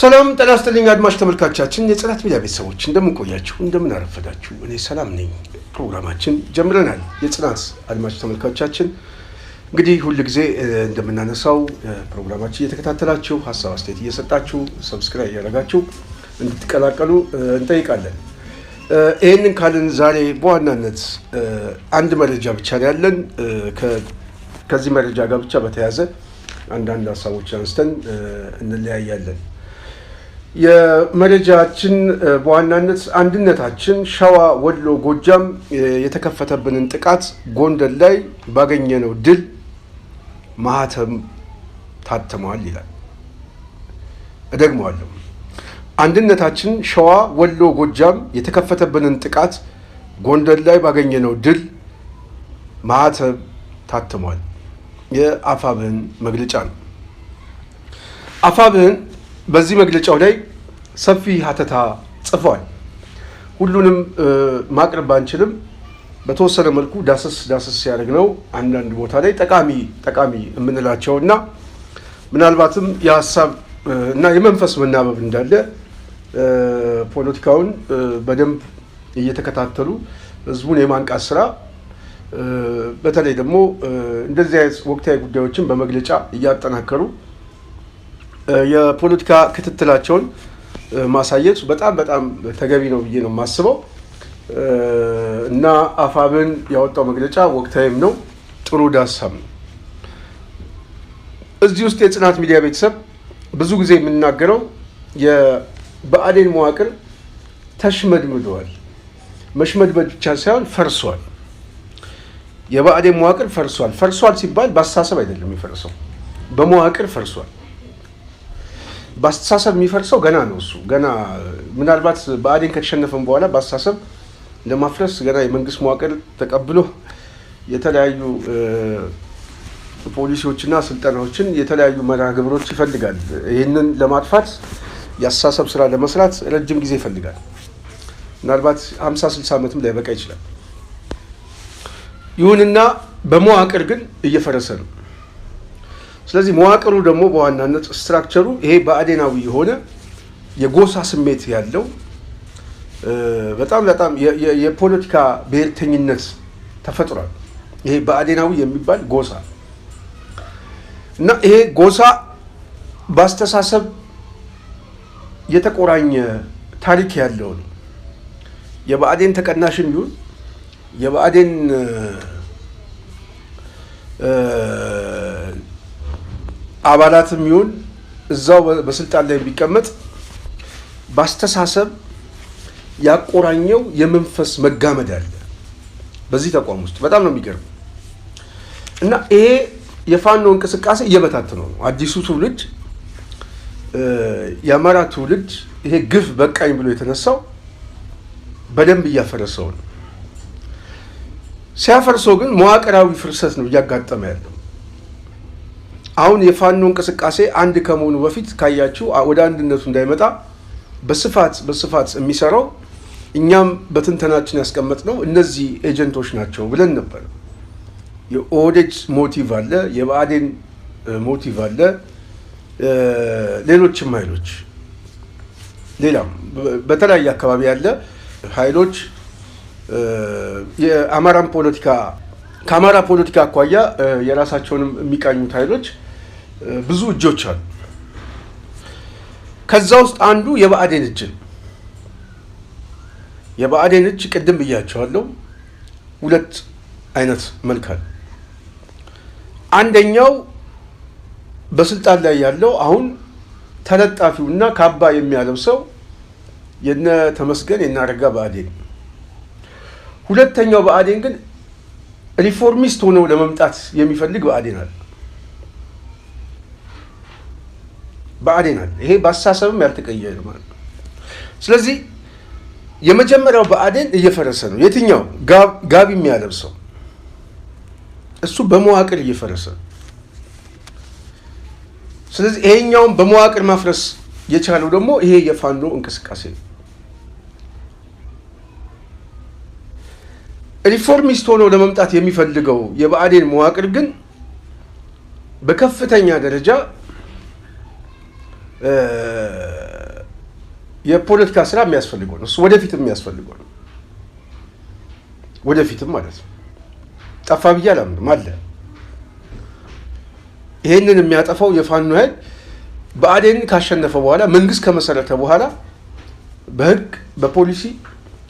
ሰላም ጤና ይስጥልኝ አድማጭ ተመልካቾቻችን የጽናት ሚዲያ ቤተሰቦች እንደምን ቆያችሁ እንደምን አረፈዳችሁ እኔ ሰላም ነኝ ፕሮግራማችን ጀምረናል የጽናት አድማጭ ተመልካቾቻችን እንግዲህ ሁሉ ጊዜ እንደምናነሳው ፕሮግራማችን እየተከታተላችሁ ሐሳብ አስተያየት እየሰጣችሁ ሰብስክራይብ ያደረጋችሁ እንድትቀላቀሉ እንጠይቃለን ይሄንን ካልን ዛሬ በዋናነት አንድ መረጃ ብቻ ያለን ከዚህ መረጃ ጋር ብቻ በተያያዘ አንዳንድ ሐሳቦች አንስተን እንለያያለን የመረጃችን በዋናነት አንድነታችን ሸዋ ወሎ ጎጃም የተከፈተብንን ጥቃት ጎንደር ላይ ባገኘነው ድል ማህተም ታተመዋል ይላል እደግመዋለሁ አንድነታችን ሸዋ ወሎ ጎጃም የተከፈተብንን ጥቃት ጎንደር ላይ ባገኘነው ድል ማህተም ታተመዋል የአፋብን መግለጫ ነው አፋብን በዚህ መግለጫው ላይ ሰፊ ሀተታ ጽፏል ሁሉንም ማቅረብ አንችልም በተወሰነ መልኩ ዳሰስ ያደረግነው አንዳንድ ቦታ ላይ ጠቃሚ የምንላቸውና ምናልባትም የሐሳብ እና የመንፈስ መናበብ እንዳለ ፖለቲካውን በደንብ እየተከታተሉ ህዝቡን የማንቃት ስራ በተለይ ደግሞ እንደዚህ አይነት ወቅታዊ ጉዳዮችን በመግለጫ እያጠናከሩ የፖለቲካ ክትትላቸውን ማሳየት በጣም ተገቢ ነው ብዬ ነው የማስበው እና አፋብን ያወጣው መግለጫ ወቅታዊም ነው ጥሩ ዳሰም እዚህ ውስጥ የጽናት ሚዲያ ቤተሰብ ብዙ ጊዜ የምናገረው የብአዴን መዋቅር ተሽመድምዷል መሽመድመድ ብቻ ሳይሆን ፈርሷል የብአዴን መዋቅር ፈርሷል ሲባል በአስተሳሰብ አይደለም የሚፈርሰው በመዋቅር ፈርሷል በአስተሳሰብ የሚፈርሰው ገና ነው እሱ ገና ምናልባት ብአዴን ከተሸነፈን በኋላ በአስተሳሰብ ለማፍረስ ገና የመንግስት መዋቅር ተቀብሎ የተለያዩ ፖሊሲዎችና ስልጠናዎችን የተለያዩ መርሃ ግብሮች ይፈልጋል ይህንን ለማጥፋት የአስተሳሰብ ስራ ለመስራት ረጅም ጊዜ ይፈልጋል ምናልባት 50-60 ዓመትም ላይበቃ ይችላል ይሁንና በመዋቅር ግን እየፈረሰ ነው ስለዚህ መዋቅሩ ደግሞ በዋናነት ስትራክቸሩ ይሄ ብአዴናዊ የሆነ የጎሳ ስሜት ያለው በጣም የፖለቲካ ብሔርተኝነት ተፈጥሯል ይሄ ብአዴናዊ የሚባል ጎሳ እና ይሄ ጎሳ በአስተሳሰብ የተቆራኘ ታሪክ ያለው ነው የብአዴን ተቀናሽም ይሁን የብአዴን አባላትም ይሁን እዛው በስልጣን ላይ ቢቀመጥ በአስተሳሰብ ያቆራኘው የመንፈስ መጋመድ አለ በዚህ ተቋም ውስጥ በጣም ነው የሚገርም እና ይሄ የፋኖ እንቅስቃሴ እየበታተነው ነው አዲሱ ትውልድ የአማራ ትውልድ ይሄ ግፍ በቃኝ ብሎ የተነሳው በደንብ እያፈረሰው ነው ሲያፈርሰው ግን መዋቅራዊ ፍርሰት ነው እያጋጠመ ያለው አሁን የፋኖ እንቅስቃሴ አንድ ከመሆኑ በፊት ካያችሁ ወደ አንድነቱ እንዳይመጣ በስፋት የሚሰራው እኛም በትንተናችን ያስቀመጥነው እነዚህ ኤጀንቶች ናቸው ብለን ነበር የኦህዴድ ሞቲቭ አለ የብአዴን ሞቲቭ አለ ሌሎችም ኃይሎች ሌላም በተለያየ አካባቢ ያለ ኃይሎች የአማራን ፖለቲካ ከአማራ ፖለቲካ አኳያ የራሳቸውንም የሚቃኙት ኃይሎች ብዙ እጆች አሉ ከዛ ውስጥ አንዱ የብአዴን እጅ የብአዴን እጅ ቅድም ብያቸዋለሁ ሁለት አይነት መልክ አለ አንደኛው በስልጣን ላይ ያለው አሁን ተለጣፊውና ካባ የሚያለብሰው የነ ተመስገን የናረጋ ብአዴን ሁለተኛው ብአዴን ግን ሪፎርሚስት ሆነው ለመምጣት የሚፈልግ ብአዴን አለ ይሄ በአስተሳሰብም ያልተቀየረ ማለት ነው ስለዚህ የመጀመሪያው ብአዴን እየፈረሰ ነው የትኛው ጋቢ የሚያለብሰው እሱ በመዋቅር እየፈረሰ ስለዚህ ይሄኛውን በመዋቅር ማፍረስ የቻለው ደግሞ ይሄ የፋኖ እንቅስቃሴ ነው ሪፎርሚስት ሆኖ ለመምጣት የሚፈልገው የብአዴን መዋቅር ግን በከፍተኛ ደረጃ የፖለቲካ ስራ የሚያስፈልገው ነው። እሱ ወደፊትም የሚያስፈልገው ነው። ወደፊትም ማለት ነው። ጠፋ ብዬ አላምንም አለ። ይሄንን የሚያጠፋው የፋኖ ኃይል ብአዴንን ካሸነፈ በኋላ መንግስት ከመሰረተ በኋላ በህግ በፖሊሲ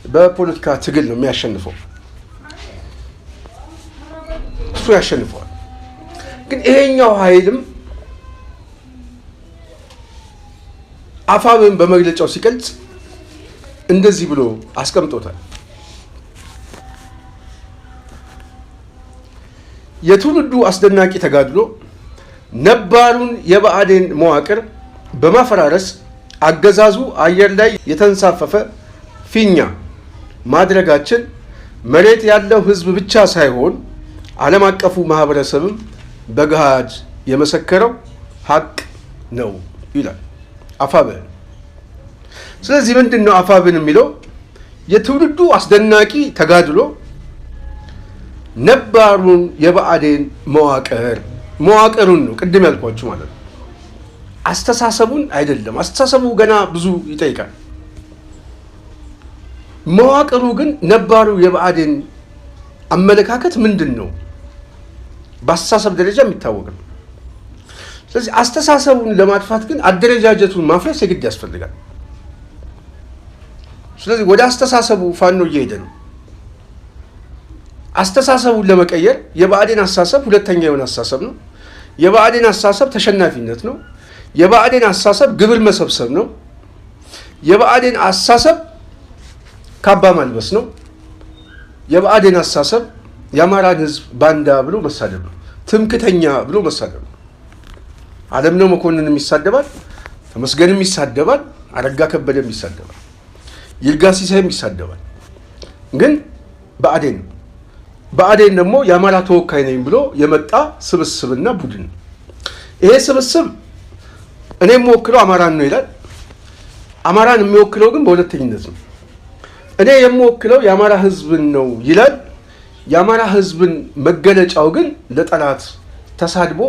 በፖለቲካ ትግል ነው የሚያሸንፈው። እሱ ያሸንፈዋል። ግን ይሄኛው ኃይልም አፋብን በመግለጫው ሲገልጽ እንደዚህ ብሎ አስቀምጦታል። የትውልዱ አስደናቂ ተጋድሎ ነባሩን የብአዴን መዋቅር በማፈራረስ አገዛዙ አየር ላይ የተንሳፈፈ ፊኛ ማድረጋችን መሬት ያለው ህዝብ ብቻ ሳይሆን ዓለም አቀፉ ማህበረሰብም በገሃድ የመሰከረው ሀቅ ነው ይላል አፋብን። ስለዚህ ምንድነው አፋብን የሚለው? የትውልዱ አስደናቂ ተጋድሎ ነባሩን የብአዴን መዋቅሩን ነው ቅድም ያልኳችሁ ማለት ነው። አስተሳሰቡን አይደለም። አስተሳሰቡ ገና ብዙ ይጠይቃል። መዋቅሩ ግን ነባሩ የብአዴን አመለካከት ምንድን ነው? በአስተሳሰብ ደረጃ የሚታወቅ ነው። ስለዚህ አስተሳሰቡን ለማጥፋት ግን አደረጃጀቱን ማፍረስ የግድ ያስፈልጋል። ስለዚህ ወደ አስተሳሰቡ ፋኖ እየሄደ ነው። አስተሳሰቡን ለመቀየር የብአዴን አስተሳሰብ ሁለተኛ የሆነ አስተሳሰብ ነው። የብአዴን አስተሳሰብ ተሸናፊነት ነው። የብአዴን አስተሳሰብ ግብር መሰብሰብ ነው። የብአዴን አስተሳሰብ ካባ ማልበስ ነው። የብአዴን አስተሳሰብ የአማራን ህዝብ ባንዳ ብሎ መሳደብ ነው። ትምክተኛ ብሎ መሳደብ ነው። አለምነው መኮንንም ይሳደባል፣ ተመስገንም ይሳደባል፣ አረጋ ከበደም ይሳደባል፣ ይልጋ ሲሳይም ይሳደባል። ግን ብአዴን ነው። ብአዴን ደግሞ የአማራ ተወካይ ነኝ ብሎ የመጣ ስብስብና ቡድን። ይሄ ስብስብ እኔ የምወክለው አማራን ነው ይላል። አማራን የሚወክለው ግን በሁለተኝነት ነው። እኔ የምወክለው የአማራ ህዝብን ነው ይላል። የአማራ ህዝብን መገለጫው ግን ለጠላት ተሳድቦ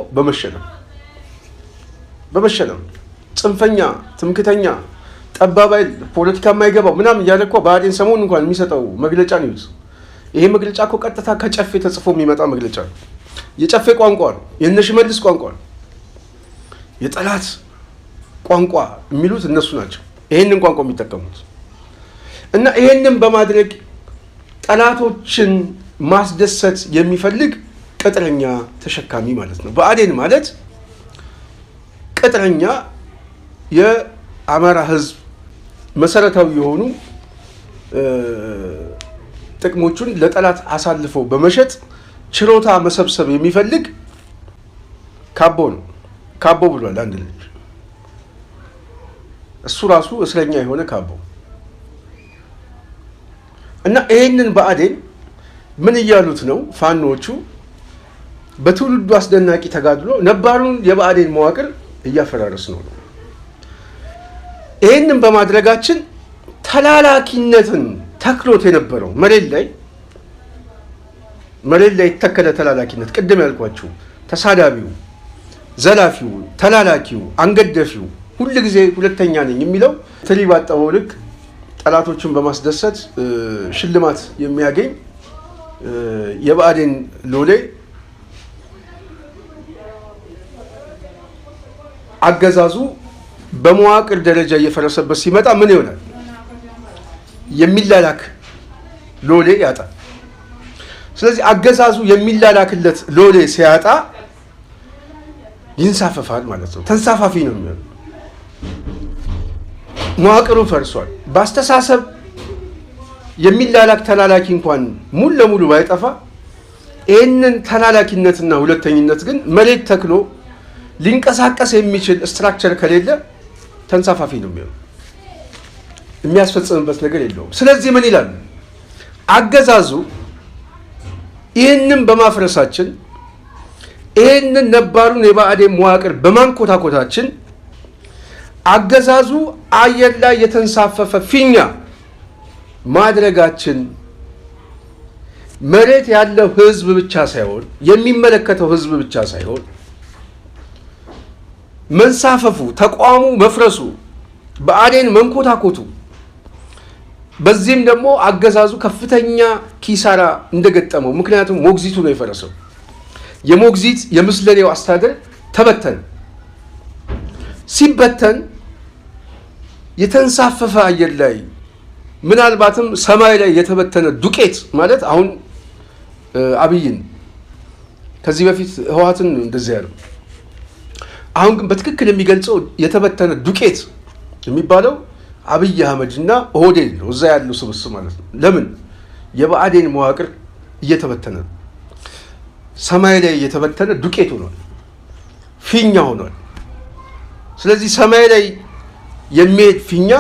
በመሸለም ጽንፈኛ፣ ትምክተኛ፣ ጠባባይ፣ ፖለቲካ የማይገባው ምናምን እያለ እኮ ብአዴን ሰሞኑን እንኳን የሚሰጠው መግለጫ ነው። ይሄ መግለጫ እኮ ቀጥታ ከጨፌ ተጽፎ የሚመጣ መግለጫ ነው። የጨፌ ቋንቋ ነው። የነሽመልስ ቋንቋ ነው። የጠላት ቋንቋ የሚሉት እነሱ ናቸው። ይሄንን ቋንቋ የሚጠቀሙት እና ይሄንን በማድረግ ጠላቶችን ማስደሰት የሚፈልግ ቅጥረኛ ተሸካሚ ማለት ነው። ብአዴን ማለት ቅጥረኛ የአማራ ህዝብ መሰረታዊ የሆኑ ጥቅሞቹን ለጠላት አሳልፎ በመሸጥ ችሮታ መሰብሰብ የሚፈልግ ካቦ ነው። ካቦ ብሏል አንድ ልጅ። እሱ ራሱ እስረኛ የሆነ ካቦ እና ይሄንን ብአዴን ምን እያሉት ነው ፋኖቹ? በትውልዱ አስደናቂ ተጋድሎ ነባሩን የብአዴን መዋቅር እያፈራረስ ነው። ይሄንን በማድረጋችን ተላላኪነትን ተክሎት የነበረው መሬት ላይ የተተከለ ተላላኪነት፣ ቅድም ያልኳችሁ ተሳዳቢው፣ ዘላፊው፣ ተላላኪው፣ አንገደፊው ሁል ጊዜ ሁለተኛ ነኝ የሚለው ትሪ ባጠበው ልክ ጠላቶችን በማስደሰት ሽልማት የሚያገኝ የብአዴን ሎሌ አገዛዙ በመዋቅር ደረጃ እየፈረሰበት ሲመጣ ምን ይሆናል? የሚላላክ ሎሌ ያጣል። ስለዚህ አገዛዙ የሚላላክለት ሎሌ ሲያጣ ይንሳፈፋል ማለት ነው። ተንሳፋፊ ነው የሚሆነው። መዋቅሩ ፈርሷል። በአስተሳሰብ የሚላላክ ተላላኪ እንኳን ሙሉ ለሙሉ ባይጠፋ ይህንን ተላላኪነትና ሁለተኝነት ግን መሬት ተክሎ ሊንቀሳቀስ የሚችል ስትራክቸር ከሌለ ተንሳፋፊ ነው የሚሆነው። የሚያስፈጽምበት ነገር የለውም። ስለዚህ ምን ይላል አገዛዙ? ይህንን በማፍረሳችን ይህንን ነባሩን የብአዴን መዋቅር በማንኮታኮታችን አገዛዙ አየር ላይ የተንሳፈፈ ፊኛ ማድረጋችን መሬት ያለው ህዝብ ብቻ ሳይሆን የሚመለከተው ህዝብ ብቻ ሳይሆን መንሳፈፉ፣ ተቋሙ መፍረሱ ብአዴን መንኮታኮቱ በዚህም ደግሞ አገዛዙ ከፍተኛ ኪሳራ እንደገጠመው ምክንያቱም ሞግዚቱ ነው የፈረሰው የሞግዚት የምስለኔው አስተዳደር ተበተነ ሲበተን የተንሳፈፈ አየር ላይ ምናልባትም ሰማይ ላይ የተበተነ ዱቄት ማለት አሁን አብይን ከዚህ በፊት ህዋትን እንደዚህ ያለው አሁን ግን በትክክል የሚገልጸው የተበተነ ዱቄት የሚባለው አብይ አህመድና ኦህዴድ ነው እዛ ያለው ስብስብ ማለት ነው ለምን የብአዴን መዋቅር እየተበተነ ሰማይ ላይ የተበተነ ዱቄት ሆኗል ፊኛ ሆኗል ስለዚህ ሰማይ ላይ የሚሄድ ፊኛ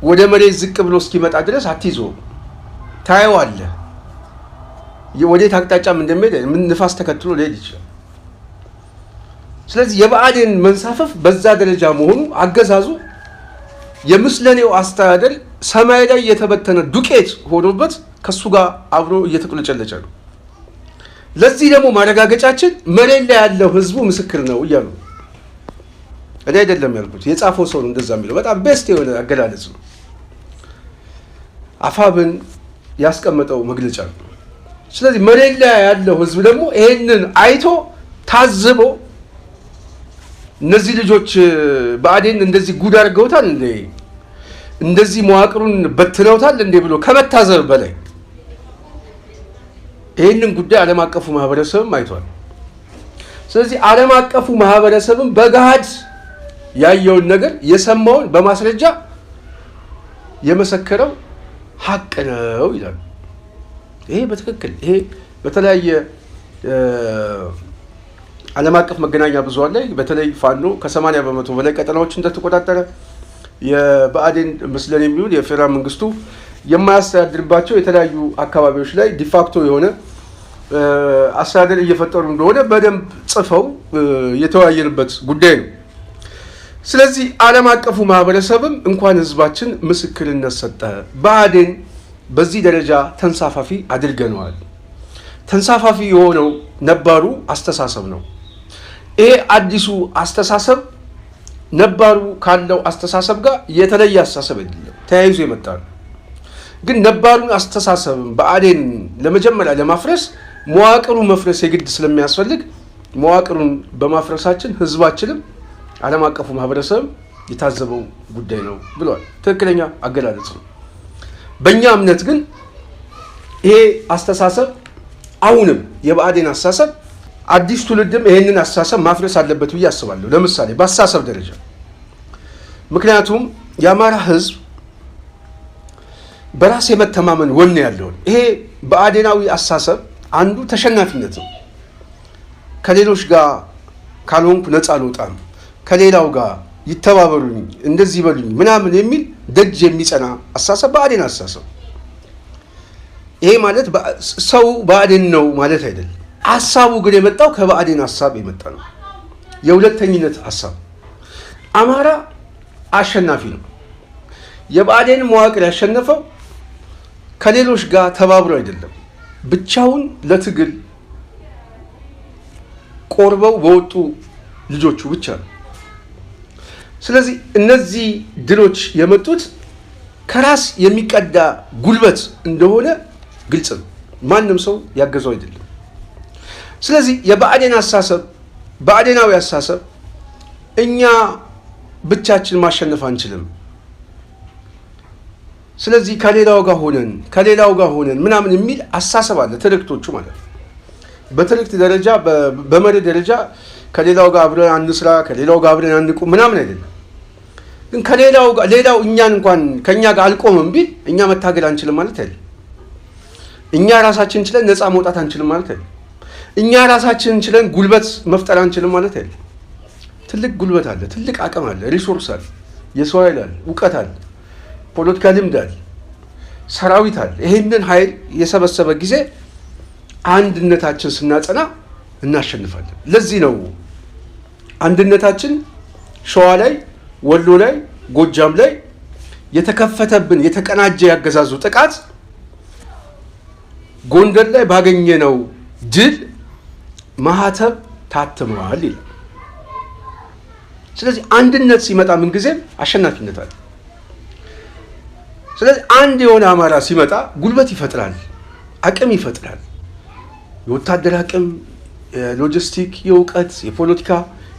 ወደ መሬት ዝቅ ብሎ እስኪመጣ ድረስ አትይዞ ታየዋለህ ወዴት አቅጣጫም እንደሚሄድ ምን ንፋስ ተከትሎ ሊሄድ ይችላል ስለዚህ የብአዴን መንሳፈፍ በዛ ደረጃ መሆኑ አገዛዙ የምስለኔው አስተዳደር ሰማይ ላይ የተበተነ ዱቄት ሆኖበት ከሱ ጋር አብሮ እየተቆለጨለጨ ነው ለዚህ ደግሞ ማረጋገጫችን መሬት ላይ ያለው ህዝቡ ምስክር ነው እያሉ እኔ አይደለም ያልኩት የጻፈው ሰው ነው እንደዛ የሚለው በጣም ቤስት የሆነ አገላለጽ ነው አፋብን ያስቀመጠው መግለጫ ነው ስለዚህ መሬት ላይ ያለው ህዝብ ደግሞ ይሄንን አይቶ ታዝቦ እነዚህ ልጆች ብአዴን እንደዚህ ጉድ አድርገውታል እንዴ እንደዚህ መዋቅሩን በትነውታል እንዴ ብሎ ከመታዘብ በላይ ይሄንን ጉዳይ ዓለም አቀፉ ማህበረሰብም አይቷል ስለዚህ ዓለም አቀፉ ማህበረሰብም በጋድ ያየውን ነገር የሰማውን በማስረጃ የመሰከረው ሐቅ ነው ይላል ይሄ በትክክል ይሄ በተለያየ ዓለም አቀፍ መገናኛ ብዙሃን ላይ በተለይ ፋኖ ከ80% በላይ ቀጠናዎች እንደተቆጣጠረ የብአዴን ምስለኔ የሚሆን የፌደራል መንግስቱ የማያስተዳድርባቸው የተለያዩ አካባቢዎች ላይ ዲፋክቶ የሆነ አስተዳደር እየፈጠሩ እንደሆነ በደንብ ጽፈው የተወያየንበት ጉዳይ ነው ስለዚህ ዓለም አቀፉ ማህበረሰብም እንኳን ህዝባችን ምስክርነት ሰጠ ብአዴን በዚህ ደረጃ ተንሳፋፊ አድርገነዋል ተንሳፋፊ የሆነው ነባሩ አስተሳሰብ ነው ይሄ አዲሱ አስተሳሰብ ነባሩ ካለው አስተሳሰብ ጋር የተለየ አስተሳሰብ አይደለም ተያይዞ ይመጣል ግን ነባሩን አስተሳሰብ ብአዴን ለመጀመሪያ ለማፍረስ መዋቅሩ መፍረስ የግድ ስለሚያስፈልግ መዋቅሩን በማፍረሳችን ህዝባችንም ዓለም አቀፉ ማህበረሰብ የታዘበው ጉዳይ ነው ብሏል ትክክለኛ አገላለጽ ነው በእኛ እምነት ግን ይሄ አስተሳሰብ አሁንም የብአዴን አስተሳሰብ አዲስ ትውልድም ይሄንን አስተሳሰብ ማፍረስ አለበት ብዬ አስባለሁ ለምሳሌ በአስተሳሰብ ደረጃ ምክንያቱም የአማራ ህዝብ በራስ የመተማመን ወኔ ያለው ይሄ ብአዴናዊ አስተሳሰብ አንዱ ተሸናፊነት ነው ከሌሎች ጋር ካልሆንኩ ነፃ አልወጣም ከሌላው ጋር ይተባበሩኝ እንደዚህ ይበሉኝ ምናምን የሚል ደጅ የሚጸና አስተሳሰብ ብአዴን አስተሳሰብ ይሄ ማለት ሰው ብአዴን ነው ማለት አይደለም ሐሳቡ ግን የመጣው ከብአዴን ሐሳብ የመጣ ነው የሁለተኝነት ሐሳብ አማራ አሸናፊ ነው የብአዴን መዋቅር ያሸነፈው ከሌሎች ጋር ተባብሮ አይደለም ብቻውን ለትግል ቆርበው በወጡ ልጆቹ ብቻ ነው ስለዚህ እነዚህ ድሎች የመጡት ከራስ የሚቀዳ ጉልበት እንደሆነ ግልጽ ነው ማንም ሰው ያገዘው አይደለም ስለዚህ የብአዴን አስተሳሰብ ብአዴናዊ አስተሳሰብ እኛ ብቻችን ማሸነፍ አንችልም ስለዚህ ከሌላው ጋር ሆነን ምናምን የሚል አስተሳሰብ አለ ትርክቶቹ ማለት ነው በትርክት ደረጃ በመርህ ደረጃ ከሌላው ጋር አብረን አንስራ ከሌላው ጋር አብረን አንቁም ምናምን አይደለም ግን ሌላው እኛን እንኳን ከኛ ጋር አልቆምም ቢል እኛ መታገል አንችልም ማለት አይደለም እኛ ራሳችን ችለን ነፃ መውጣት አንችልም ማለት አይደለም እኛ ራሳችን ችለን ጉልበት መፍጠር አንችልም ማለት አይደለም ትልቅ ጉልበት አለ ትልቅ አቅም አለ ሪሶርስ አለ የሰው ኃይል አለ ዕውቀት አለ ፖለቲካ ልምድ አለ ሰራዊት አለ ይሄንን ኃይል የሰበሰበ ጊዜ አንድነታችን ስናጸና እናሸንፋለን ለዚህ ነው አንድነታችን ሸዋ ላይ ወሎ ላይ ጎጃም ላይ የተከፈተብን የተቀናጀ ያገዛዙ ጥቃት ጎንደር ላይ ባገኘነው ድል ማህተብ ታትመዋል ይላል ስለዚህ አንድነት ሲመጣ ምን ጊዜም አሸናፊነት አለ። ስለዚህ አንድ የሆነ አማራ ሲመጣ ጉልበት ይፈጥራል፣ አቅም ይፈጥራል። የወታደር አቅም፣ የሎጂስቲክ፣ የእውቀት፣ የፖለቲካ፣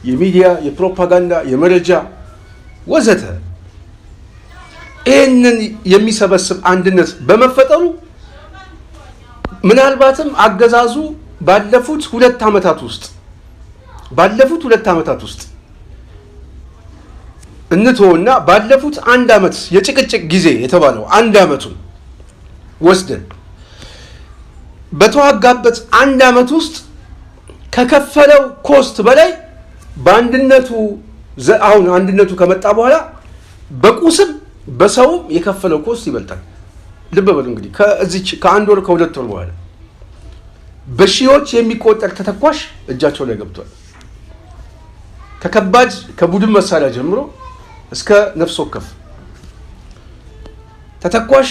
የሚዲያ፣ የፕሮፓጋንዳ፣ የመረጃ ወዘተ ይህንን የሚሰበስብ አንድነት በመፈጠሩ ምናልባትም አገዛዙ ባለፉት 2 ዓመታት ውስጥ እንትወና ባለፉት 1 ዓመት የጭቅጭቅ ጊዜ የተባለው 1 ዓመቱን ወስደን በተዋጋበት 1 ዓመት ውስጥ ከከፈለው ኮስት በላይ በአንድነቱ አሁን አንድነቱ ከመጣ በኋላ በቁስም በሰውም የከፈለው ኮስት ይበልጣል። ልብ በሉ እንግዲህ ከ1 ወር ከ2 ወር በኋላ በሺዎች የሚቆጠር ተተኳሽ እጃቸው ላይ ገብቷል። ከከባድ ከቡድን መሳሪያ ጀምሮ እስከ ነፍስ ወከፍ ተተኳሽ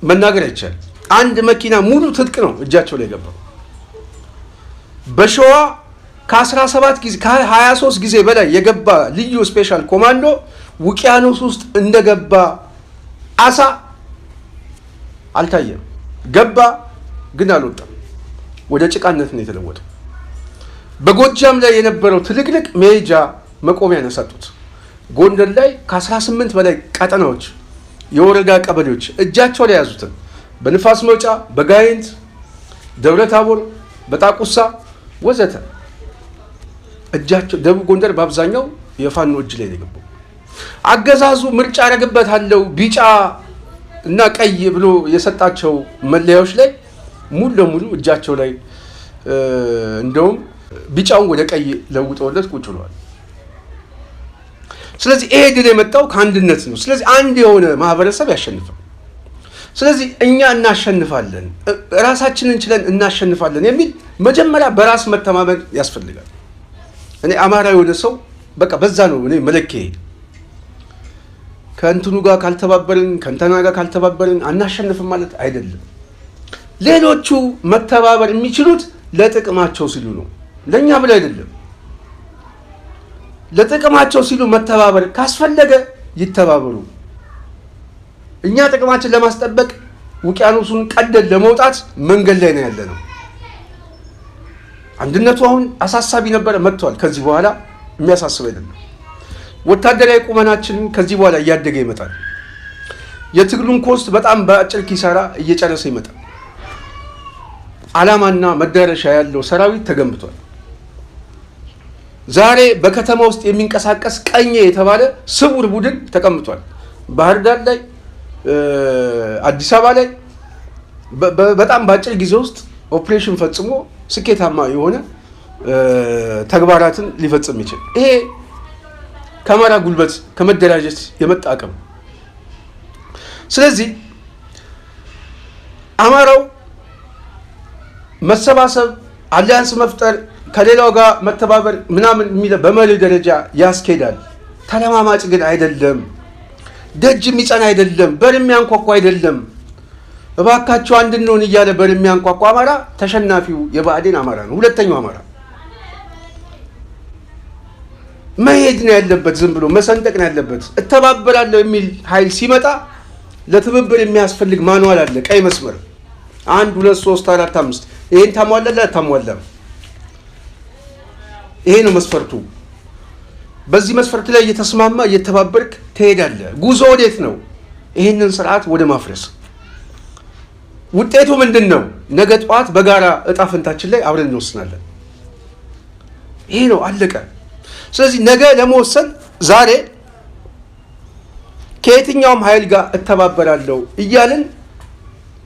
መናገር አይቻል። አንድ መኪና ሙሉ ትጥቅ ነው እጃቸው ላይ ገባው። በሸዋ ከ17 ጊዜ ከ23 ጊዜ በላይ የገባ ልዩ ስፔሻል ኮማንዶ ውቅያኖስ ውስጥ እንደገባ አሳ አልታየም። ገባ ግን አልወጣም። ወደ ጭቃነት ነው የተለወጠው። በጎጃም ላይ የነበረው ትልቅልቅ ሜጃ መቆሚያ ነው ሰጡት። ጎንደር ላይ ከ18 በላይ ቀጠናዎች የወረዳ ቀበሌዎች እጃቸው ላይ ያዙትን በንፋስ መውጫ፣ በጋይንት፣ ደብረ ታቦር፣ በጣቁሳ ወዘተ እጃቸው ደቡብ ጎንደር በአብዛኛው የፋኖ እጅ ላይ ነው። አገዛዙ ምርጫ ያደርግበታለው ቢጫ እና ቀይ ብሎ የሰጣቸው መለያዎች ላይ ሙሉ ለሙሉ እጃቸው ላይ እንደውም ቢጫውን ወደ ቀይ ለውጠውለት ቁጭ ብለዋል። ስለዚህ ይሄ ድል የመጣው ከአንድነት ነው። ስለዚህ አንድ የሆነ ማህበረሰብ ያሸንፋል። ስለዚህ እኛ እናሸንፋለን፣ ራሳችንን ችለን እናሸንፋለን የሚል መጀመሪያ በራስ መተማመን ያስፈልጋል። እኔ አማራ የሆነ ሰው በቃ በዛ ነው እኔ መለኪያ። ከእንትኑ ጋር ካልተባበርን ከእንተና ጋር ካልተባበርን አናሸንፍም ማለት አይደለም። ሌሎቹ መተባበር የሚችሉት ለጥቅማቸው ሲሉ ነው፣ ለኛ ብለው አይደለም። ለጥቅማቸው ሲሉ መተባበር ካስፈለገ ይተባበሩ። እኛ ጥቅማችን ለማስጠበቅ ውቅያኖሱን ቀደን ለመውጣት መንገድ ላይ ነው ያለነው። አንድነቱ አሁን አሳሳቢ ነበረ፣ መጥቷል። ከዚህ በኋላ የሚያሳስብ አይደለም። ወታደራዊ ቁመናችን ከዚህ በኋላ እያደገ ይመጣል። የትግሉን ኮስት በጣም በአጭር ኪሳራ እየጨረሰ ይመጣል። ዓላማና መዳረሻ ያለው ሰራዊት ተገንብቷል። ዛሬ በከተማ ውስጥ የሚንቀሳቀስ ቀኝ የተባለ ስውር ቡድን ተቀምጧል። ባህር ዳር ላይ፣ አዲስ አበባ ላይ በጣም በአጭር ጊዜ ውስጥ ኦፕሬሽን ፈጽሞ ስኬታማ የሆነ ተግባራትን ሊፈጽም ይችላል። ይሄ ከአማራ ጉልበት ከመደራጀት የመጣ አቅም። ስለዚህ አማራው መሰባሰብ፣ አሊያንስ መፍጠር፣ ከሌላው ጋር መተባበር ምናምን የሚለ በመሪ ደረጃ ያስኬዳል። ተለማማጭ ግን አይደለም። ደጅ የሚጸና አይደለም። በር የሚያንኳኳ አይደለም። እባካቸው አንድ እንሆን እያለ በር የሚያንኳኳ አማራ ተሸናፊው የብአዴን አማራ ነው። ሁለተኛው አማራ መሄድ ነው ያለበት፣ ዝም ብሎ መሰንጠቅ ነው ያለበት። እተባበራለሁ የሚል ኃይል ሲመጣ ለትብብር የሚያስፈልግ ማንዋል አለ፣ ቀይ መስመር 1 2 3 4 5 ይሄን ታሟላላ ታሟላም። ይሄ ነው መስፈርቱ። በዚህ መስፈርት ላይ እየተስማማ እየተባበርክ ትሄዳለህ። ጉዞ ወዴት ነው? ይሄንን ስርዓት ወደ ማፍረስ። ውጤቱ ምንድን ነው? ነገ ጠዋት በጋራ እጣ ፈንታችን ላይ አብረን እንወስናለን። ይሄ ነው፣ አለቀ። ስለዚህ ነገ ለመወሰን ዛሬ ከየትኛውም ኃይል ጋር እተባበራለሁ እያልን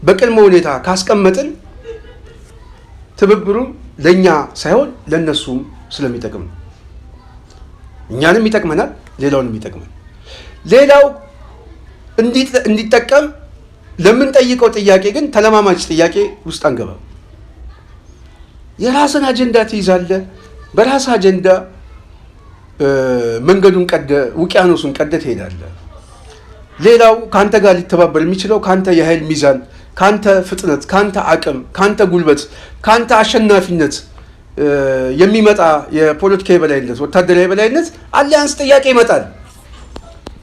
በቅድመ ሁኔታ ካስቀመጥን ትብብሩ ለኛ ሳይሆን ለነሱም ስለሚጠቅም ነው። እኛንም ይጠቅመናል፣ ሌላውንም ይጠቅመናል። ሌላው እንዲጠቀም ለምንጠይቀው ጥያቄ ግን ተለማማጭ ጥያቄ ውስጥ አንገባም። የራስን አጀንዳ ትይዛለህ። በራስ አጀንዳ መንገዱን ውቅያኖሱን ቀደ ትሄዳለህ። ሌላው ካንተ ጋር ሊተባበር የሚችለው ካንተ የኃይል ሚዛን፣ ካንተ ፍጥነት፣ ካንተ አቅም፣ ካንተ ጉልበት፣ ካንተ አሸናፊነት የሚመጣ የፖለቲካ የበላይነት ወታደራዊ የበላይነት አሊያንስ ጥያቄ ይመጣል።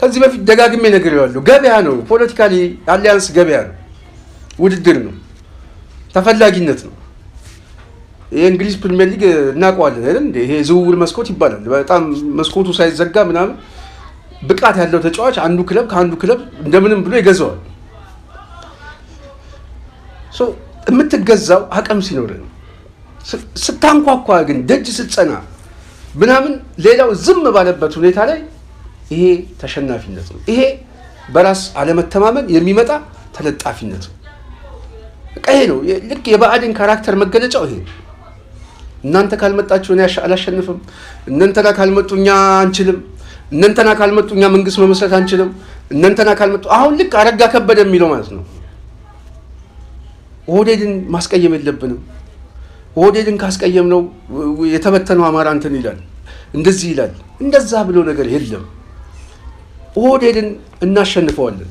ከዚህ በፊት ደጋግሜ ነግሬዋለሁ። ገበያ ነው፣ ፖለቲካሊ አሊያንስ ገበያ ነው፣ ውድድር ነው፣ ተፈላጊነት ነው። የእንግሊዝ ፕሪሚየር ሊግ እናውቀዋለን አይደል? ይሄ ዝውውር መስኮት ይባላል። በጣም መስኮቱ ሳይዘጋ ምናምን ብቃት ያለው ተጫዋች አንዱ ክለብ ከአንዱ ክለብ እንደምንም ብሎ ይገዛዋል። የምትገዛው አቅም ሲኖር ነው። ስታንኳኳ ግን ደጅ ስትጸና ምናምን ሌላው ዝም ባለበት ሁኔታ ላይ ይሄ ተሸናፊነት ነው። ይሄ በራስ አለመተማመን የሚመጣ ተለጣፊነት ነው። ይሄ ነው ልክ የብአዴን ካራክተር መገለጫው ይሄ። እናንተ ካልመጣችሁ እኔ አላሸንፍም፣ እናንተና ካልመጡ እኛ አንችልም፣ እናንተና ካልመጡ እኛ መንግስት መመስረት አንችልም፣ እናንተና ካልመጡ አሁን ልክ አረጋ ከበደ የሚለው ማለት ነው። ኦህዴድን ማስቀየም የለብንም፣ ኦህዴድን ካስቀየም ነው የተበተነው አማራ እንትን ይላል እንደዚህ ይላል። እንደዛ ብሎ ነገር የለም። ኦህዴድን እናሸንፈዋለን፣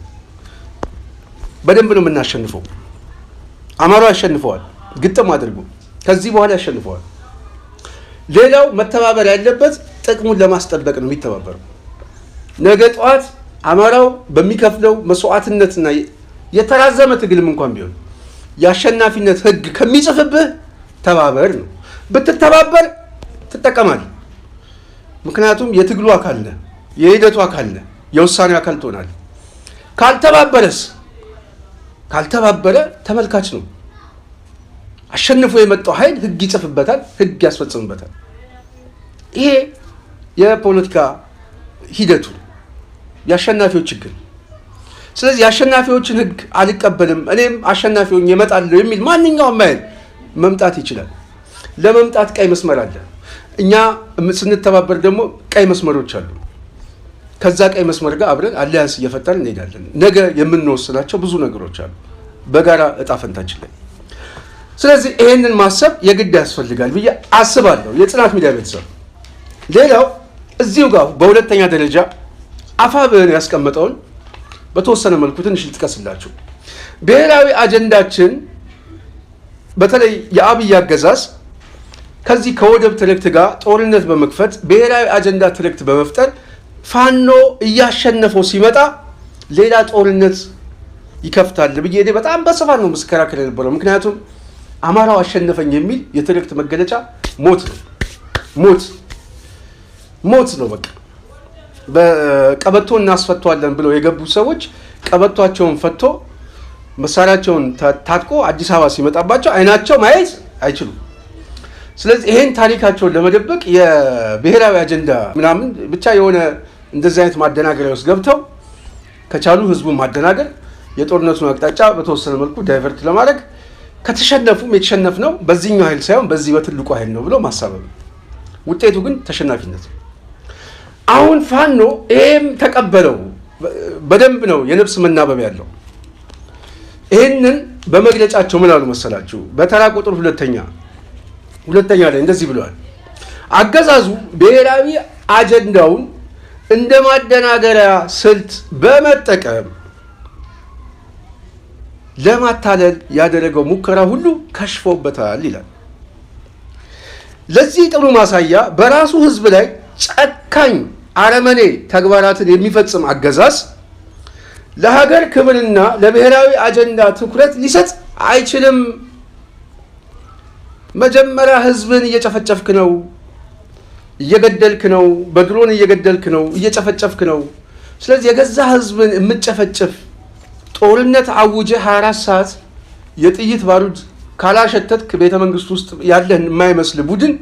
በደንብ ነው የምናሸንፈው። አማራው ያሸንፈዋል፣ ግጥም አድርጎ ከዚህ በኋላ ያሸንፈዋል። ሌላው መተባበር ያለበት ጥቅሙን ለማስጠበቅ ነው የሚተባበረው። ነገ ጠዋት አማራው በሚከፍለው መስዋዕትነትና የተራዘመ ትግልም እንኳን ቢሆን የአሸናፊነት ህግ ከሚጽፍብህ ተባበር ነው። ብትተባበር ትጠቀማለህ። ምክንያቱም የትግሉ አካል ነህ፣ የሂደቱ አካል ነህ፣ የውሳኔ አካል ትሆናለህ። ካልተባበረ ተመልካች ነው። አሸንፎ የመጣው ኃይል ህግ ይጽፍበታል፣ ህግ ያስፈጽምበታል። ይሄ የፖለቲካ ሂደቱ የአሸናፊዎች ችግር። ስለዚህ የአሸናፊዎችን ህግ አልቀበልም እኔም አሸናፊ ሆኜ እመጣለሁ የሚል ማንኛውም ኃይል መምጣት ይችላል። ለመምጣት ቀይ መስመር አለ። እኛ ስንተባበር ደግሞ ቀይ መስመሮች አሉ። ከዛ ቀይ መስመር ጋር አብረን አሊያንስ እየፈጠርን እንሄዳለን። ነገ የምንወስናቸው ብዙ ነገሮች አሉ በጋራ እጣ ፈንታችን ላይ። ስለዚህ ይሄንን ማሰብ የግድ ያስፈልጋል ብዬ አስባለሁ። የጽናት ሚዲያ ቤተሰብ ሌላው እዚሁ ጋር በሁለተኛ ደረጃ አፋብን ያስቀመጠውን በተወሰነ መልኩ ትንሽ ልጥቀስላችሁ። ብሔራዊ አጀንዳችን በተለይ የአብይ አገዛዝ ከዚህ ከወደብ ትርክት ጋር ጦርነት በመክፈት ብሔራዊ አጀንዳ ትርክት በመፍጠር ፋኖ እያሸነፈው ሲመጣ ሌላ ጦርነት ይከፍታል ብዬ በጣም በስፋት ነው ምስከራከር የነበረው። ምክንያቱም አማራው አሸነፈኝ የሚል የትርክት መገለጫ ሞት ነው። ሞት ነው። በቃ በቀበቶ እናስፈቷለን ብለው የገቡ ሰዎች ቀበቷቸውን ፈቶ መሳሪያቸውን ታጥቆ አዲስ አበባ ሲመጣባቸው አይናቸው ማየት አይችሉም። ስለዚህ ይሄን ታሪካቸውን ለመደበቅ የብሔራዊ አጀንዳ ምናምን ብቻ የሆነ እንደዚህ አይነት ማደናገሪያ ውስጥ ገብተው ከቻሉ ህዝቡን ማደናገር፣ የጦርነቱን አቅጣጫ በተወሰነ መልኩ ዳይቨርት ለማድረግ ከተሸነፉም የተሸነፍነው በዚህኛው ኃይል ሳይሆን በዚህ በትልቁ ኃይል ነው ብሎ ማሳበብ። ውጤቱ ግን ተሸናፊነት። አሁን ፋኖ ይሄም ተቀበለው። በደንብ ነው የነፍስ መናበብ ያለው። ይህንን በመግለጫቸው ምን አሉ መሰላችሁ? በተራ ቁጥር ሁለተኛ ላይ እንደዚህ ብለዋል። አገዛዙ ብሔራዊ አጀንዳውን እንደ ማደናገሪያ ስልት በመጠቀም ለማታለል ያደረገው ሙከራ ሁሉ ከሽፎበታል ይላል። ለዚህ ጥሩ ማሳያ በራሱ ህዝብ ላይ ጨካኝ አረመኔ ተግባራትን የሚፈጽም አገዛዝ ለሀገር ክብርና ለብሔራዊ አጀንዳ ትኩረት ሊሰጥ አይችልም። መጀመሪያ ህዝብን እየጨፈጨፍክ ነው፣ እየገደልክ ነው፣ በድሮን እየገደልክ ነው፣ እየጨፈጨፍክ ነው። ስለዚህ የገዛ ህዝብን የምትጨፈጭፍ ጦርነት አውጀ 24 ሰዓት የጥይት ባሩድ ካላሸተትክ ቤተ መንግስት ውስጥ ያለህን የማይመስል ቡድን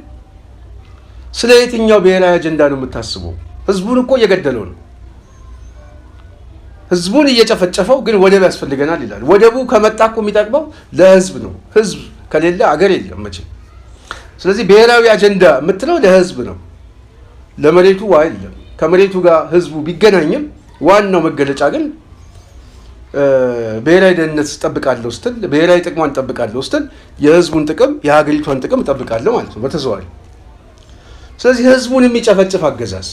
ስለ የትኛው ብሔራዊ አጀንዳ ነው የምታስበው? ህዝቡን እኮ እየገደለው ነው። ህዝቡን እየጨፈጨፈው ግን ወደብ ያስፈልገናል ይላል። ወደቡ ከመጣ እኮ የሚጠቅመው ለህዝብ ነው። ህዝብ ከሌለ አገር የለም መቼም። ስለዚህ ብሔራዊ አጀንዳ የምትለው ለህዝብ ነው፣ ለመሬቱ አይደለም። ከመሬቱ ጋር ህዝቡ ቢገናኝም ዋናው መገለጫ ግን ብሔራዊ ደህንነት እጠብቃለሁ ስትል፣ ብሔራዊ ጥቅሟን እጠብቃለሁ ስትል የህዝቡን ጥቅም የሀገሪቷን ጥቅም እጠብቃለሁ ማለት ነው በተዘዋዋሪ። ስለዚህ ህዝቡን የሚጨፈጭፍ አገዛዝ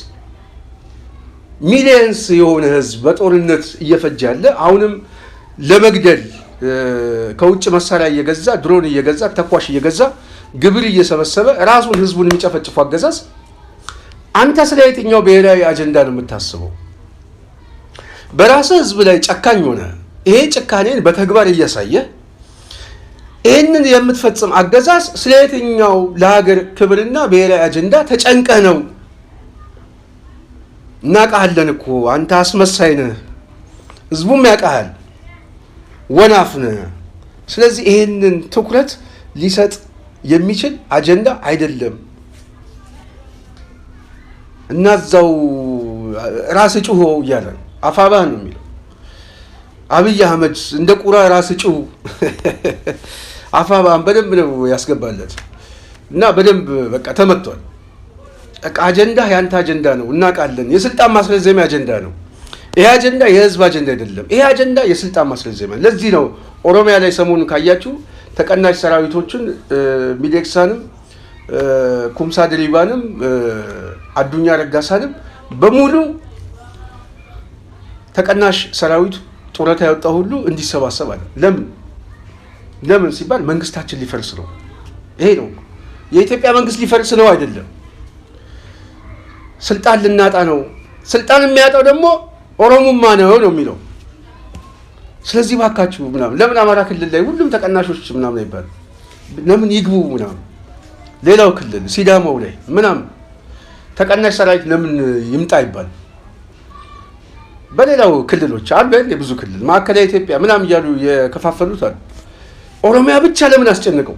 ሚሊየንስ የሆነ ህዝብ በጦርነት እየፈጀ ያለ አሁንም ለመግደል ከውጭ መሳሪያ እየገዛ ድሮን እየገዛ ተኳሽ እየገዛ ግብር እየሰበሰበ ራሱን ህዝቡን የሚጨፈጭፉ አገዛዝ አንተ ስለ የትኛው ብሔራዊ አጀንዳ ነው የምታስበው? በራስህ ህዝብ ላይ ጨካኝ ሆነ ይሄ ጭካኔን በተግባር እያሳየ ይህንን የምትፈጽም አገዛዝ ስለ የትኛው ለሀገር ክብርና ብሔራዊ አጀንዳ ተጨንቀህ ነው? እናውቃለን እኮ አንተ አስመሳይ ነህ፣ ህዝቡም ያውቃል፣ ወናፍ ነህ። ስለዚህ ይህንን ትኩረት ሊሰጥ የሚችል አጀንዳ አይደለም እና እዛው ራስ ጩሁ እያለ አፋባ ነው የሚለው አብይ አህመድ እንደ ቁራ ራስ ጩሁ አፋባን በደንብ ነው ያስገባለት እና በደንብ በቃ ተመቷል። በቃ አጀንዳ ያንተ አጀንዳ ነው እናውቃለን፣ የስልጣን ማስረዘሚያ አጀንዳ ነው። ይሄ አጀንዳ የህዝብ አጀንዳ አይደለም። ይሄ አጀንዳ የስልጣን ማስረዘሚያ። ለዚህ ነው ኦሮሚያ ላይ ሰሞኑን ካያችሁ ተቀናሽ ሰራዊቶችን ሚሌክሳንም ኩምሳ ድሪባንም አዱኛ ረጋሳንም በሙሉ ተቀናሽ ሰራዊቱ ጡረታ ያወጣ ሁሉ እንዲሰባሰብ አለ። ለምን ሲባል መንግስታችን ሊፈርስ ነው። ይሄ ነው የኢትዮጵያ መንግስት ሊፈርስ ነው አይደለም፣ ስልጣን ልናጣ ነው። ስልጣን የሚያጣው ደግሞ ኦሮሞማ ነው የሚለው። ስለዚህ ባካችሁ ምናምን ለምን አማራ ክልል ላይ ሁሉም ተቀናሾች ምናምን አይባል፣ ለምን ይግቡ ምናምን ሌላው ክልል ሲዳማው ላይ ምናምን ተቀናሽ ሰራዊት ለምን ይምጣ ይባል። በሌላው ክልሎች አሉ ብዙ ክልል ማዕከላዊ ኢትዮጵያ ምናምን እያሉ የከፋፈሉት አሉ። ኦሮሚያ ብቻ ለምን አስጨነቀው?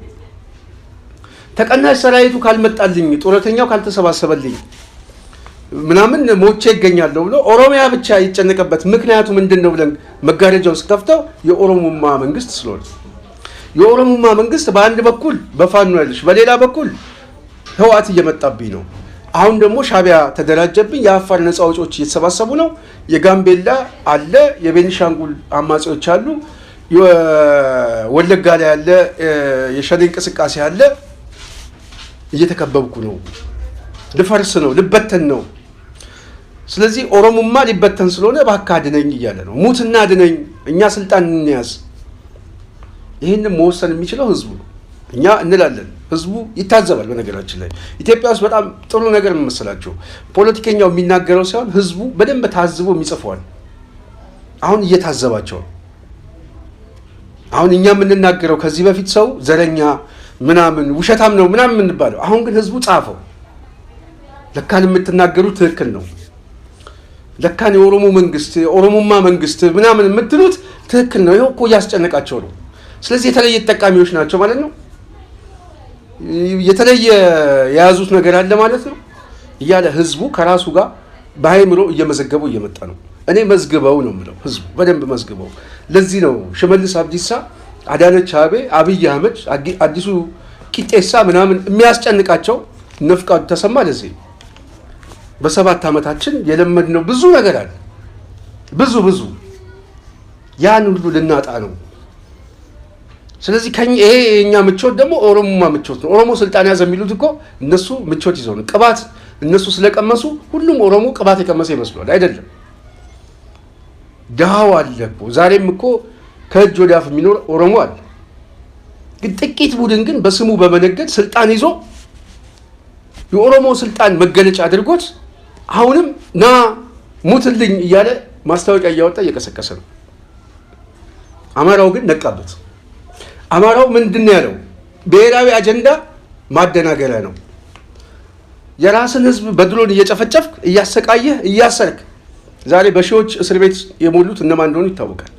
ተቀናሽ ሰራዊቱ ካልመጣልኝ ጡረተኛው ካልተሰባሰበልኝ ምናምን ሞቼ ይገኛለሁ ብሎ ኦሮሚያ ብቻ ይጨነቀበት ምክንያቱ ምንድነው ብለን መጋረጃውን ስከፍተው የኦሮሞማ መንግስት ስለሆነ የኦሮሞማ መንግስት በአንድ በኩል በፋኖ ያለሽ በሌላ በኩል ህወሓት እየመጣብኝ ነው። አሁን ደግሞ ሻቢያ ተደራጀብኝ፣ የአፋር ነፃ አውጪዎች እየተሰባሰቡ ነው፣ የጋምቤላ አለ፣ የቤኒሻንጉል አማጺዎች አሉ፣ ወለጋ ላይ ያለ የሸኔ እንቅስቃሴ አለ፣ እየተከበብኩ ነው፣ ልፈርስ ነው፣ ልበተን ነው። ስለዚህ ኦሮሞማ ሊበተን ስለሆነ እባክህ አድነኝ እያለ ነው። ሙትና አድነኝ፣ እኛ ስልጣን እንያዝ። ይህንን መወሰን የሚችለው ህዝቡ ነው። እኛ እንላለን፣ ህዝቡ ይታዘባል። በነገራችን ላይ ኢትዮጵያ ውስጥ በጣም ጥሩ ነገር መሰላቸው፣ ፖለቲከኛው የሚናገረው ሳይሆን ህዝቡ በደንብ ታዝቦ የሚጽፈዋል። አሁን እየታዘባቸው ነው። አሁን እኛ የምንናገረው ከዚህ በፊት ሰው ዘረኛ ምናምን ውሸታም ነው ምናምን የምንባለው፣ አሁን ግን ህዝቡ ጻፈው። ለካን የምትናገሩት ትክክል ነው፣ ለካን የኦሮሞ መንግስት የኦሮሞማ መንግስት ምናምን የምትሉት ትክክል ነው፣ ይኸው እኮ እያስጨነቃቸው ነው። ስለዚህ የተለየ ተጠቃሚዎች ናቸው ማለት ነው፣ የተለየ የያዙት ነገር አለ ማለት ነው እያለ ህዝቡ ከራሱ ጋር በአይምሮ እየመዘገበው እየመጣ ነው። እኔ መዝግበው ነው የምለው፣ ህዝቡ በደንብ መዝግበው። ለዚህ ነው ሽመልስ አብዲሳ፣ አዳነች አቤቤ፣ አብይ አህመድ፣ አዲሱ ቂጤሳ ምናምን የሚያስጨንቃቸው ነፍቃዱ ተሰማ። ለዚህ በ7 ዓመታችን የለመድነው ብዙ ነገር አለ፣ ብዙ ያን ሁሉ ልናጣ ነው። ስለዚህ ይሄ የኛ ምቾት ደግሞ ኦሮሞማ ምቾት ነው። ኦሮሞ ስልጣን ያዘ የሚሉት እኮ እነሱ ምቾት ይዘው ነው። ቅባት እነሱ ስለቀመሱ ሁሉም ኦሮሞ ቅባት የቀመሰ ይመስሏል። አይደለም፣ ድሃው አለ እኮ ዛሬም እኮ ከእጅ ወደ አፍ የሚኖር ኦሮሞ አለ። ግን ጥቂት ቡድን ግን በስሙ በመነገድ ስልጣን ይዞ የኦሮሞ ስልጣን መገለጫ አድርጎት አሁንም ና ሙትልኝ እያለ ማስታወቂያ እያወጣ እየቀሰቀሰ ነው። አማራው ግን ነቃበት። አማራው ምንድን ያለው? ብሔራዊ አጀንዳ ማደናገሪያ ነው። የራስን ህዝብ በድሮን እየጨፈጨፍክ እያሰቃየህ እያሰርክ ዛሬ በሺዎች እስር ቤት የሞሉት እነማን እንደሆኑ ይታወቃል።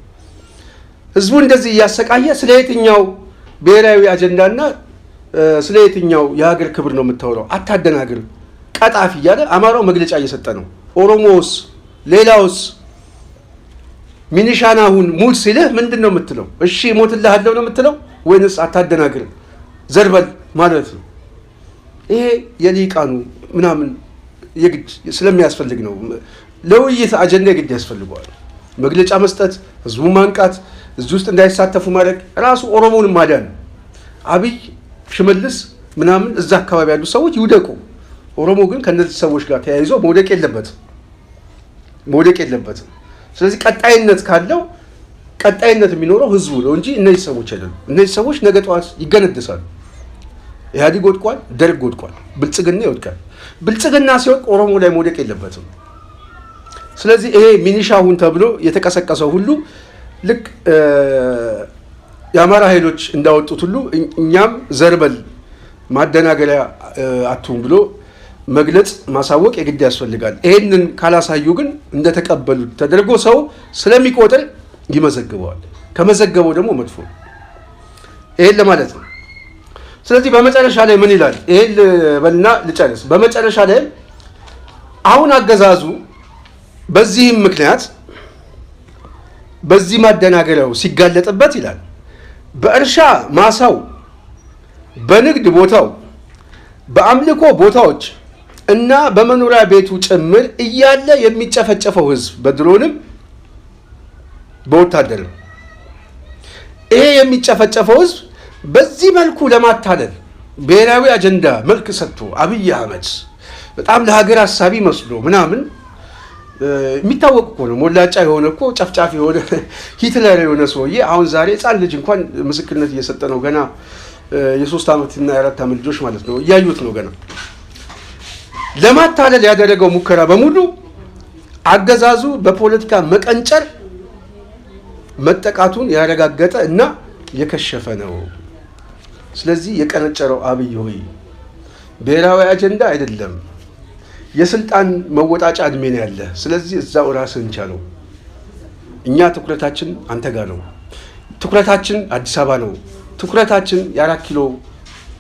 ህዝቡ እንደዚህ እያሰቃየ ስለ የትኛው ብሔራዊ አጀንዳና ስለ የትኛው የሀገር ክብር ነው የምታወራው? አታደናግር፣ ቀጣፊ እያለ አማራው መግለጫ እየሰጠ ነው። ኦሮሞስ ሌላውስ ሚኒሻን አሁን ሙት ሲልህ ምንድን ነው የምትለው? እሺ ሞትልሃለሁ ነው የምትለው ወይንስ አታደናግር ዘርበል ማለት ነው? ይሄ የሊቃኑ ምናምን የግድ ስለሚያስፈልግ ነው። ለውይይት አጀንዳ የግድ ያስፈልገዋል። መግለጫ መስጠት፣ ህዝቡ ማንቃት፣ እዚህ ውስጥ እንዳይሳተፉ ማድረግ፣ ራሱ ኦሮሞውን ማዳን። አብይ ሽመልስ ምናምን እዛ አካባቢ ያሉ ሰዎች ይውደቁ። ኦሮሞ ግን ከነዚህ ሰዎች ጋር ተያይዞ መውደቅ የለበትም። ስለዚህ ቀጣይነት ካለው ቀጣይነት የሚኖረው ህዝቡ ነው እንጂ እነዚህ ሰዎች አይደሉም። እነዚህ ሰዎች ነገ ጠዋት ይገነደሳሉ። ኢህአዴግ ወድቋል፣ ደርግ ወድቋል፣ ብልጽግና ይወድቃል። ብልጽግና ሲወድቅ ኦሮሞ ላይ መውደቅ የለበትም። ስለዚህ ይሄ ሚኒሻ ሁን ተብሎ የተቀሰቀሰው ሁሉ ልክ የአማራ ኃይሎች እንዳወጡት ሁሉ እኛም ዘርበል ማደናገሪያ አትሁን ብሎ መግለጽ ማሳወቅ የግድ ያስፈልጋል። ይሄንን ካላሳዩ ግን እንደተቀበሉት ተደርጎ ሰው ስለሚቆጥር ይመዘግበዋል። ከመዘገበው ደግሞ መጥፎ ነው። ይሄን ለማለት ነው። ስለዚህ በመጨረሻ ላይ ምን ይላል? ይሄን በልና ልጨርስ። በመጨረሻ ላይ አሁን አገዛዙ በዚህም ምክንያት በዚህ ማደናገሪያው ሲጋለጥበት ይላል በእርሻ ማሳው፣ በንግድ ቦታው፣ በአምልኮ ቦታዎች እና በመኖሪያ ቤቱ ጭምር እያለ የሚጨፈጨፈው ህዝብ በድሮንም በወታደርም ይሄ የሚጨፈጨፈው ህዝብ በዚህ መልኩ ለማታለል ብሔራዊ አጀንዳ መልክ ሰጥቶ አብይ አህመድ በጣም ለሀገር ሀሳቢ መስሎ ምናምን የሚታወቅ እኮ ነው። ሞላጫ የሆነ እኮ ጨፍጫፊ የሆነ ሂትለር የሆነ ሰውዬ አሁን ዛሬ ህፃን ልጅ እንኳን ምስክርነት እየሰጠ ነው። ገና የ3 ዓመትና የ4 ዓመት ልጆች ማለት ነው እያዩት ነው። ገና ለማታለል ያደረገው ሙከራ በሙሉ አገዛዙ በፖለቲካ መቀንጨር መጠቃቱን ያረጋገጠ እና የከሸፈ ነው። ስለዚህ የቀነጨረው አብይ ሆይ ብሔራዊ አጀንዳ አይደለም፣ የስልጣን መወጣጫ እድሜ ነው ያለ። ስለዚህ እዛው ራስህን ቻለው። እኛ ትኩረታችን አንተ ጋር ነው። ትኩረታችን አዲስ አበባ ነው። ትኩረታችን የ4 ኪሎ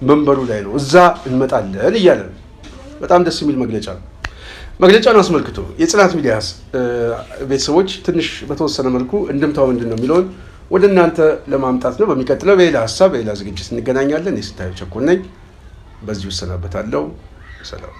መንበሩ ላይ ነው። እዛ እንመጣለን እያለ በጣም ደስ የሚል መግለጫ ነው። መግለጫውን አስመልክቶ የጽናት ሚዲያ ቤተሰቦች ትንሽ በተወሰነ መልኩ እንድምታው ምንድን ነው የሚለውን ወደ እናንተ ለማምጣት ነው። በሚቀጥለው በሌላ ሀሳብ በሌላ ዝግጅት እንገናኛለን። የስንታየሁ ቸኮል ነኝ። በዚሁ እሰናበታለሁ። ሰላም።